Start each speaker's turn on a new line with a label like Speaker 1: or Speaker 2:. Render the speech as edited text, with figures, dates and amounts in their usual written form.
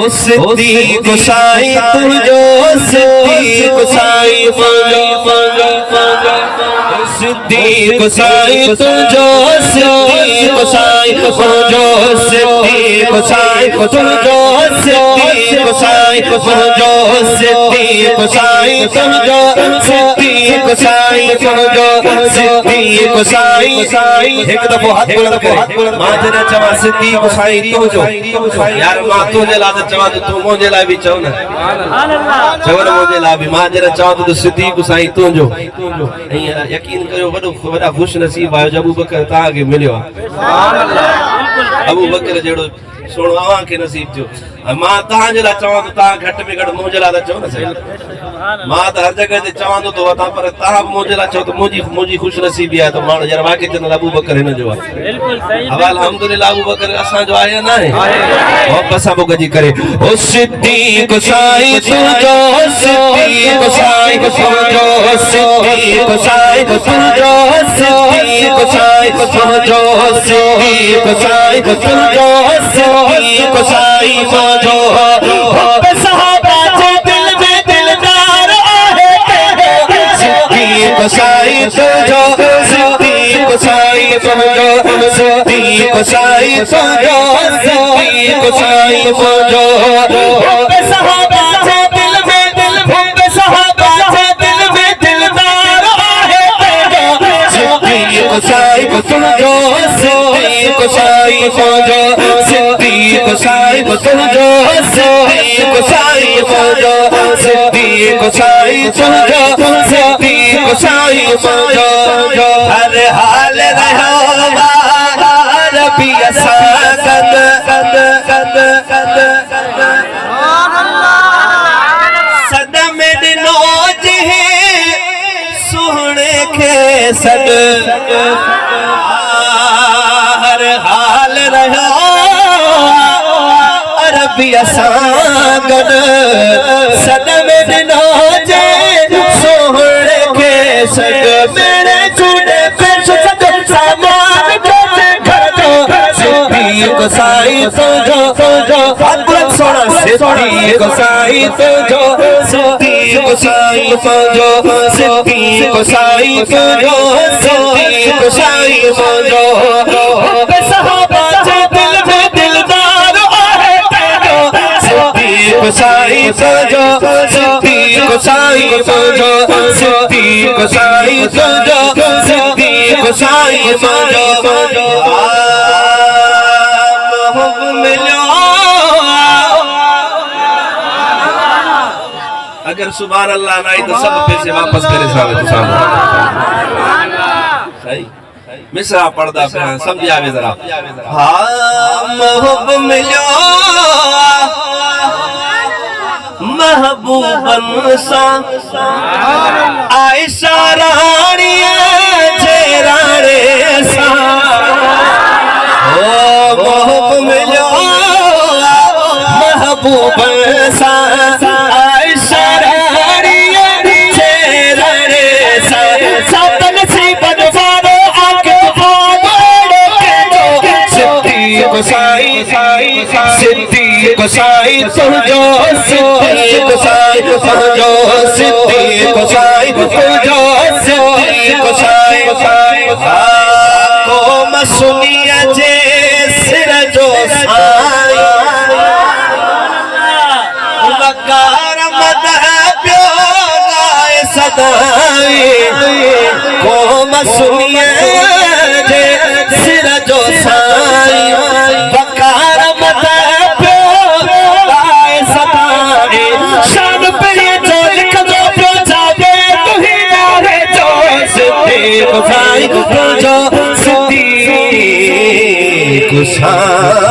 Speaker 1: सिद्दीक़ साईं तुझो सिद्दीक़ साईं सिद्दीक़ साईं तुझो सिद्दीक़ साईं तुझो सिद्दीक़ साईं तुझो सिद्दीक़ साईं तुझो सिद्दीक़ साईं तुझो सिद्दीक़ साईं तुझो सिद्दीक़ साईं एक दफ़ो हाथ बुलंद मां जने चवा सिद्दीक़ साईं तुझो यार मां तुझे ला चवा तू मुझे ला भी चव न सुभान अल्लाह चव मुझे ला भी मां जने चवा तो सिद्दीक़ साईं तुझो यकीन करो वड़ा खुश नसीब आयो अबू बकर ता के मिलियो सुभान अल्लाह अबू बकर जेड़ो सोणो आवां के नसीब थियो मां ता जे ला चवा तो ता घट में घट मुझे ला चव न सही मां तो हर जगह ते चवा तो ता पर ता मुझे ला चव तो मुजी खुश नसीबी है तो मां यार वाके चंद अबू बकर हिन जो बिल्कुल सही अब अल्हम्दुलिल्लाह अबू बकर असा जो आया ना है ओ बसा बोग जी करे ओ सिद्दीक़ साईं तुझो सिद्दीक़ साईं तुझो सिद्दीक़ साईं तुझो सिद्दीक़ साईं तुझो सिद्दीक़ साईं तुझो सिद्दीक़ साईं तुझो सहाबा के दिल में दिलदार आहे सिद्दीक़ साईं तुझो सिद्दीक़ साईं तुझो सिद्दीक़ साईं तुझो सिद्दीक़ साईं तुझो सहाबा के दिल में सहाबा के दिल में दिलदार आहे सिद्दीक़ साईं तुझो सिद्दीक़ साईं तुझो सिद्दीक़ साईं तुझो सिद्दीक़ साईं तुझो सिद्दीक़ साईं तुझो सिद्दीक़ साईं तुझो हर हाल रहो रबी असा कद सदम दिनो जी सुहणे के सद हर हाल रहो रबी असा गद सदम दिनो जी सुहणे के सद मेरे चूड़े पे सद सामान सिद्दीक़ साईं तुझो बुलंद सोना सिद्दीक़ साईं तुझो सिद्दीक़ साईं तुझो सिद्दीक़ साईं तुझो सिद्दीक़ साईं तुझो सहाबा के दिल में दिलदार आहे सिद्दीक़ साईं तुझो सिद्दीक़ साईं तुझो सिद्दीक़ साईं तुझो सिद्दीक़ साईं तुझो अगर सुभान अल्लाह ना तो सब पैसे वापस करे साहब सही मिसरा पढ़दा पे समझ आवे जरा हां महबूब मिलो महबूबन सा आयशा रानी जे राणे सा ओ महबूब मिलो महबूबन सा सिद्दीक़ साईं तुझो सिद्दीक़ साईं तुझो सिद्दीक़ साईं तुझो सिद्दीक़ साईं को मसुनिया जे सिर जो साईं वकार मदह पियो गाए सदाई को मसुनिया जे सिर जो साईं वकार मदह पियो गाए सदाई शान पे जो लिख दो पियो जावे तू ही नारे जो सिद्दीक़ साईं तुझो सिद्दीक़ साईं